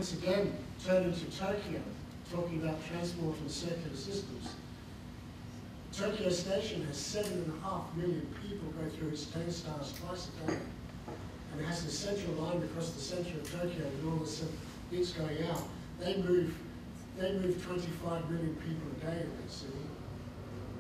once again turning to Tokyo, talking about transport and circular systems. Tokyo Station has 7.5 million people go through its turnstiles twice a day. And it has the central line across the centre of Tokyo with all the bits going out. They move 25 million people a day in that city.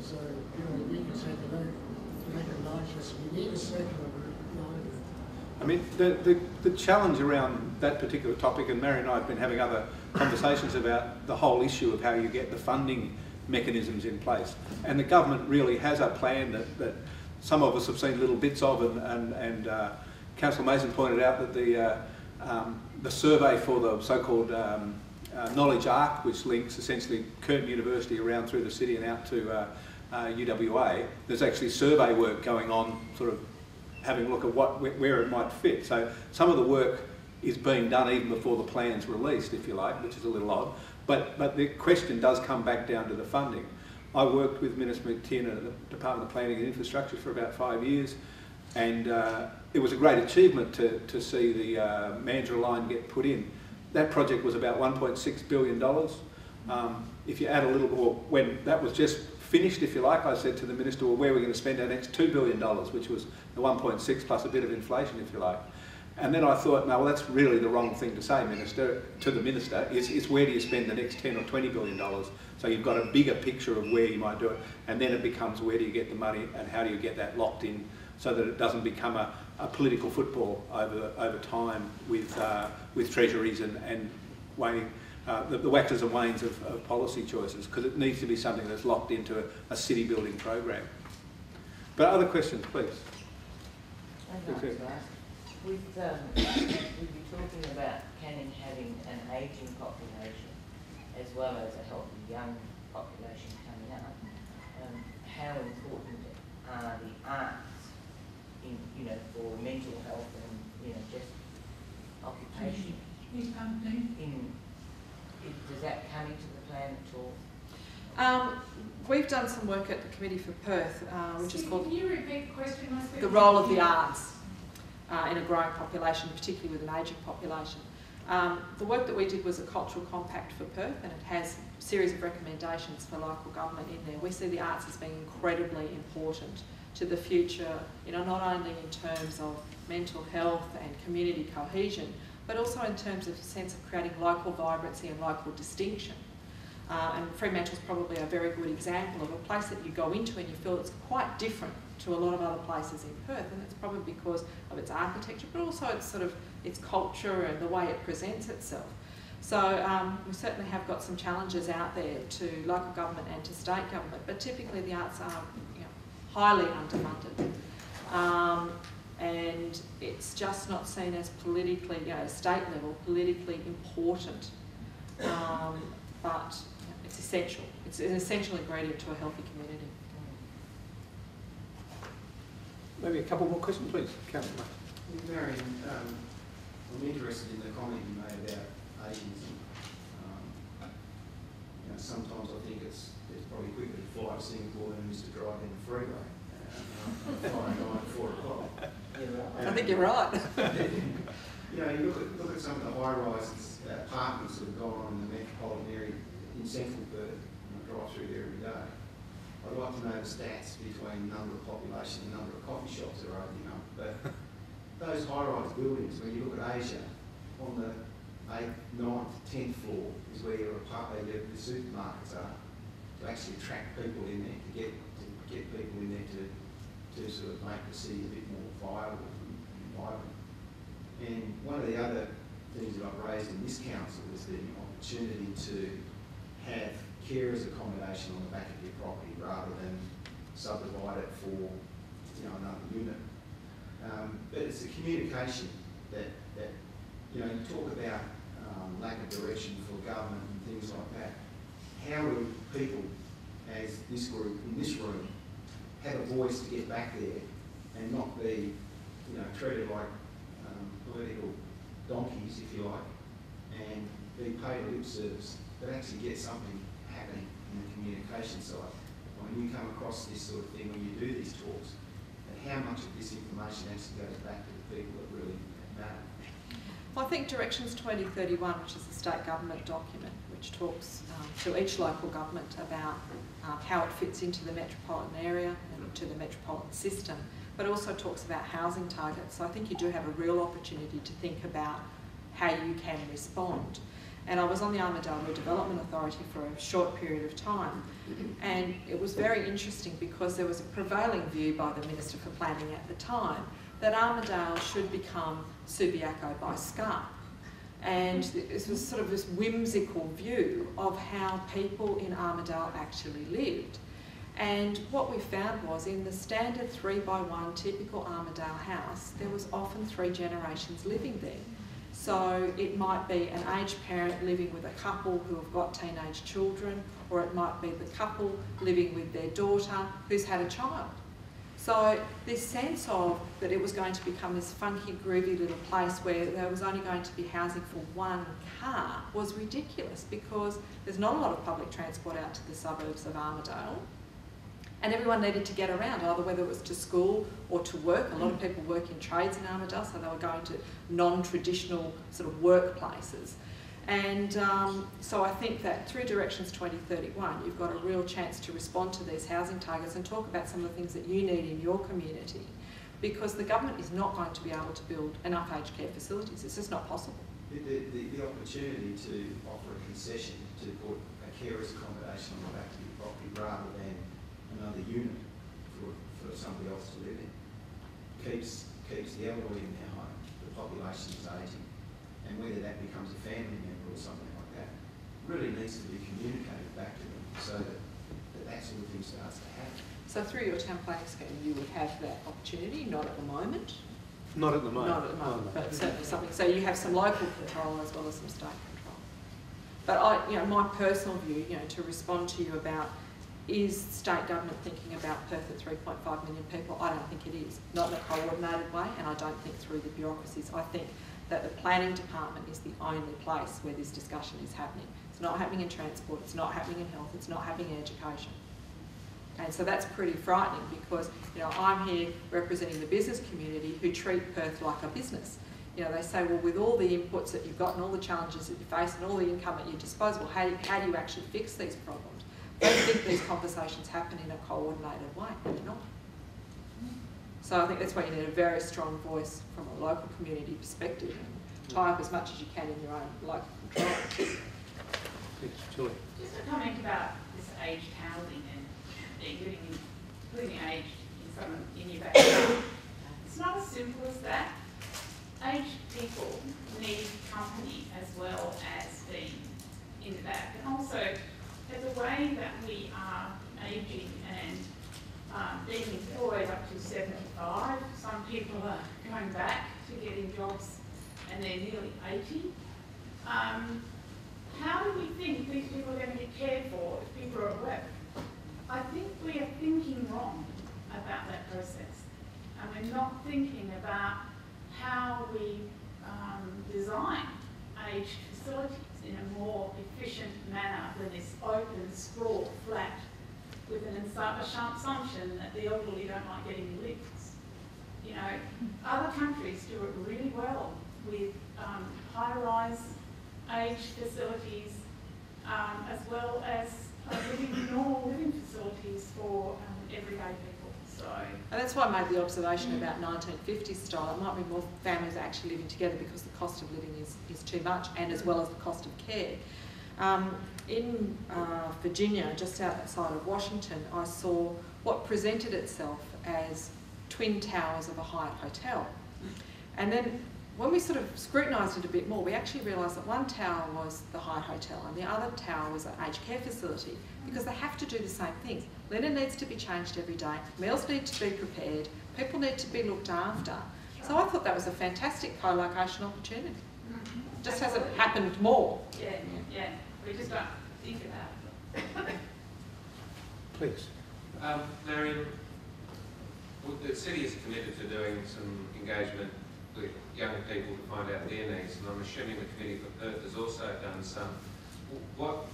So, you know, we can take a look to make it larger. So we need a circular line. I mean, the challenge around that particular topic, and Marion and I have been having other conversations about the whole issue of how you get the funding mechanisms in place. And the government really has a plan that some of us have seen little bits of, and Councillor Mason pointed out that the survey for the so-called Knowledge Arc, which links essentially Curtin University around through the city and out to UWA, there's actually survey work going on, sort of having a look at where it might fit. So some of the work is being done even before the plan's released, if you like, which is a little odd. But the question does come back down to the funding. I worked with Minister McTiernan at the Department of Planning and Infrastructure for about 5 years, and it was a great achievement to see the Mandurah line get put in. That project was about $1.6 billion. If you add a little more, when that was just finished, if you like, I said to the Minister, well, where are we going to spend our next $2 billion, which was the 1.6 plus a bit of inflation, if you like. And then I thought, no, well, that's really the wrong thing to say, Minister, to the Minister. It's where do you spend the next 10 or $20 billion? So you've got a bigger picture of where you might do it. And then it becomes where do you get the money and how do you get that locked in so that it doesn't become a political football over time with treasuries and weighing the waxes and wanes of policy choices, because it needs to be something that's locked into a city building program. But other questions, please. We've been talking about Canning having an ageing population as well as a healthy young population coming up. How important are the arts in, for mental health and, just occupation? Does that come into the plan at all? We've done some work at the Committee for Perth, which is called Can you repeat the question? The Role of the Arts in a Growing Population, particularly with an ageing population. The work that we did was a cultural compact for Perth, and it has a series of recommendations for local government in there. We see the arts as being incredibly important to the future, not only in terms of mental health and community cohesion, but also in terms of a sense of creating local vibrancy and local distinction. And Fremantle's probably a very good example of a place that you go into and you feel it's quite different to a lot of other places in Perth, and it's probably because of its architecture, but also its culture and the way it presents itself. So we certainly have got some challenges out there to local government and to state government, but typically the arts are highly underfunded. And it's just not seen as politically, state level, politically important. But it's essential. It's an essential ingredient to a healthy community. Maybe a couple more questions, please. Councillor. Marion, I'm interested in the comment you made about ageism. Sometimes I think it's probably quicker to fly to Singapore than it is to drive in the freeway. Flying 9 at 4 o'clock. I think you're right. You look at some of the high-rise apartments that have gone on in the metropolitan area in central Perth. I drive through there every day. I'd like to know the stats between the number of population and the number of coffee shops that are opening up. But those high-rise buildings, when you look at Asia, on the 8th, 9th, 10th floor is where the supermarkets are, to actually attract people in there, to get people in there to sort of make the city a bit more viable and vibrant. And one of the other things that I've raised in this council is the opportunity to have carers accommodation on the back of your property rather than subdivide it for another unit. But it's the communication that you talk about lack of direction for government and things like that. How will people, as this group in this room, have a voice to get back there and not be treated like political donkeys, if you like, and be paid a lip service, but actually get something happening in the communication side. When you come across this sort of thing, when you do these talks, and how much of this information actually goes back to the people that really matter? Well, I think Directions 2031, which is the state government document, which talks to each local government about how it fits into the metropolitan area and to the metropolitan system, but also talks about housing targets. So I think you do have a real opportunity to think about how you can respond. And I was on the Armidale Redevelopment Authority for a short period of time, and it was very interesting because there was a prevailing view by the Minister for Planning at the time that Armidale should become Subiaco by Scarp. And this was sort of this whimsical view of how people in Armidale actually lived. And what we found was in the standard 3x1 typical Armidale house, there was often 3 generations living there. So it might be an aged parent living with a couple who have got teenage children, or it might be the couple living with their daughter who's had a child. So this sense of that it was going to become this funky, groovy little place where there was only going to be housing for 1 car was ridiculous, because there's not a lot of public transport out to the suburbs of Armidale, and everyone needed to get around, either whether it was to school or to work. A lot of people work in trades in Armidale, so they were going to non-traditional sort of workplaces. And so I think that through Directions 2031, you've got a real chance to respond to these housing targets and talk about some of the things that you need in your community, because the government is not going to be able to build enough aged care facilities. It's just not possible. The opportunity to offer a concession to put a carer's accommodation on the back of your property rather than another unit for somebody else to live in keeps the elderly in their home, the population is aging, and whether that becomes a family member or something like that really needs to be communicated back to them so that sort of thing starts to happen. So through your town planning scheme, you would have that opportunity, not at the moment? Not at the moment. Not at the moment, but certainly something. So you have some local control as well as some state control. But my personal view, to respond to you about, is state government thinking about Perth at 3.5 million people? I don't think it is. Not in a coordinated way, and I don't think through the bureaucracies. I think that the planning department is the only place where this discussion is happening. It's not happening in transport, it's not happening in health, it's not happening in education. And so that's pretty frightening, because I'm here representing the business community who treat Perth like a business. They say, well, with all the inputs that you've got and all the challenges that you face and all the income at your disposal, how do you actually fix these problems? I don't think these conversations happen in a coordinated way. They're not. So I think that's why you need a very strong voice from a local community perspective, and tie up as much as you can in your own local control. Thanks, Julie. Just a comment about this aged housing and putting aged in your backyard. It's not as simple as that. Aged people need company as well as being in the back. And also, there's a way that we are ageing and being employed up to 75. Some people are going back to getting jobs and they're nearly 80. How do we think these people are going to get cared for if people are at work? I think we are thinking wrong about that process, and we're not thinking about how we design aged facilities in a more efficient manner than this open, sprawled flat with an assumption that the elderly don't like getting lifts. Other countries do it really well with high-rise aged facilities as well as normal living facilities for everyday people. And that's why I made the observation about 1950s style. It might be more families actually living together because the cost of living is too much, and as well as the cost of care. In Virginia, just outside of Washington, I saw what presented itself as twin towers of a Hyatt hotel. And then when we sort of scrutinised it a bit more, we actually realised that one tower was the Hyatt Hotel and the other tower was an aged care facility, because they have to do the same things. Linen needs to be changed every day, meals need to be prepared, people need to be looked after. So I thought that was a fantastic co-location opportunity. Just hasn't happened more. Yeah, we just don't think about it. Please. Marion, the city is committed to doing some engagement with young people to find out their needs, and I'm assuming the Committee for Perth has also done some. What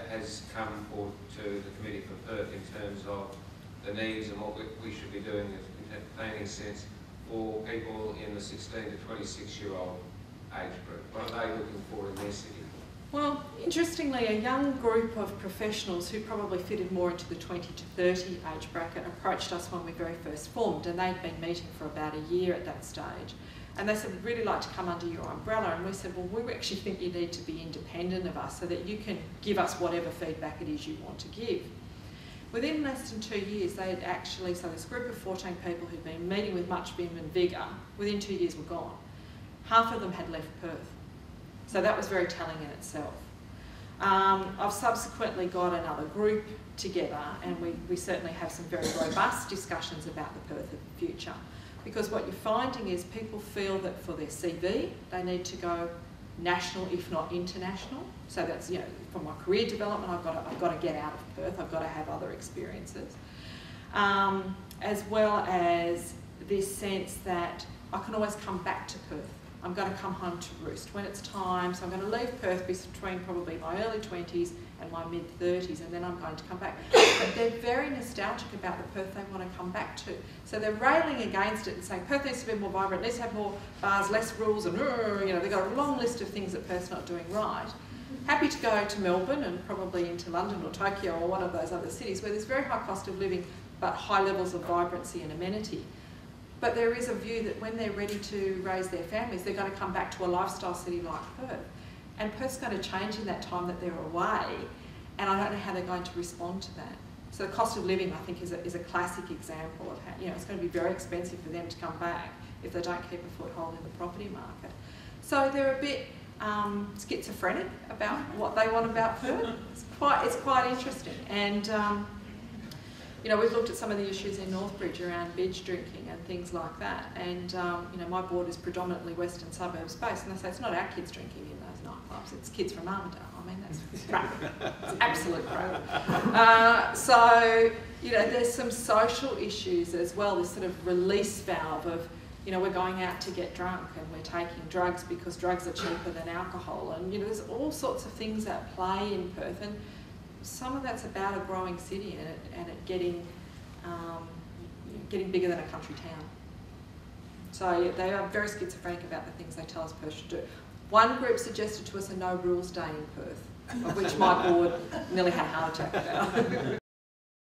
has come forward to the Committee for Perth in terms of the needs and what we should be doing in a planning sense for people in the 16 to 26-year-old age group? What are they looking for in their city? Well, interestingly, a young group of professionals who probably fitted more into the 20 to 30 age bracket approached us when we very first formed, and they'd been meeting for about a year at that stage. And they said, we'd really like to come under your umbrella. And we said, well, we actually think you need to be independent of us so that you can give us whatever feedback it is you want to give. Within less than 2 years, they had actually, so this group of 14 people who'd been meeting with much vim and vigour, within 2 years were gone. Half of them had left Perth. So that was very telling in itself. I've subsequently got another group together, and we certainly have some very robust discussions about the Perth of the future. Because what you're finding is people feel that for their CV, they need to go national, if not international. So that's, you know, for my career development, I've got to get out of Perth. I've got to have other experiences. As well as this sense that I can always come back to Perth. I'm going to come home to roost when it's time. So I'm going to leave Perth between probably my early 20s and my mid-30s, and then I'm going to come back. But they're very nostalgic about the Perth they want to come back to. So they're railing against it and saying Perth needs to be more vibrant, needs to have more bars, less rules, and you know, they've got a long list of things that Perth's not doing right. Happy to go to Melbourne and probably into London or Tokyo or one of those other cities where there's very high cost of living but high levels of vibrancy and amenity. But there is a view that when they're ready to raise their families, they're going to come back to a lifestyle city like Perth. And Perth's going to change in that time that they're away, and I don't know how they're going to respond to that. So the cost of living, I think, is a classic example of how, you know, it's going to be very expensive for them to come back if they don't keep a foothold in the property market. So they're a bit schizophrenic about what they want about Perth. It's quite interesting. And you know, we've looked at some of the issues in Northbridge around binge drinking and things like that. And you know, my board is predominantly western suburbs based, and they say it's not our kids drinking in those nightclubs, it's kids from Armidale. I mean, that's crap. It's absolute crap. So, you know, there's some social issues as well, this sort of release valve of, you know, we're going out to get drunk and we're taking drugs because drugs are cheaper than alcohol. And, you know, there's all sorts of things at play in Perth. And some of that's about a growing city and it getting bigger than a country town. So yeah, they are very schizophrenic about the things they tell us Perth should do. One group suggested to us a no rules day in Perth, of which my board nearly had a heart attack about.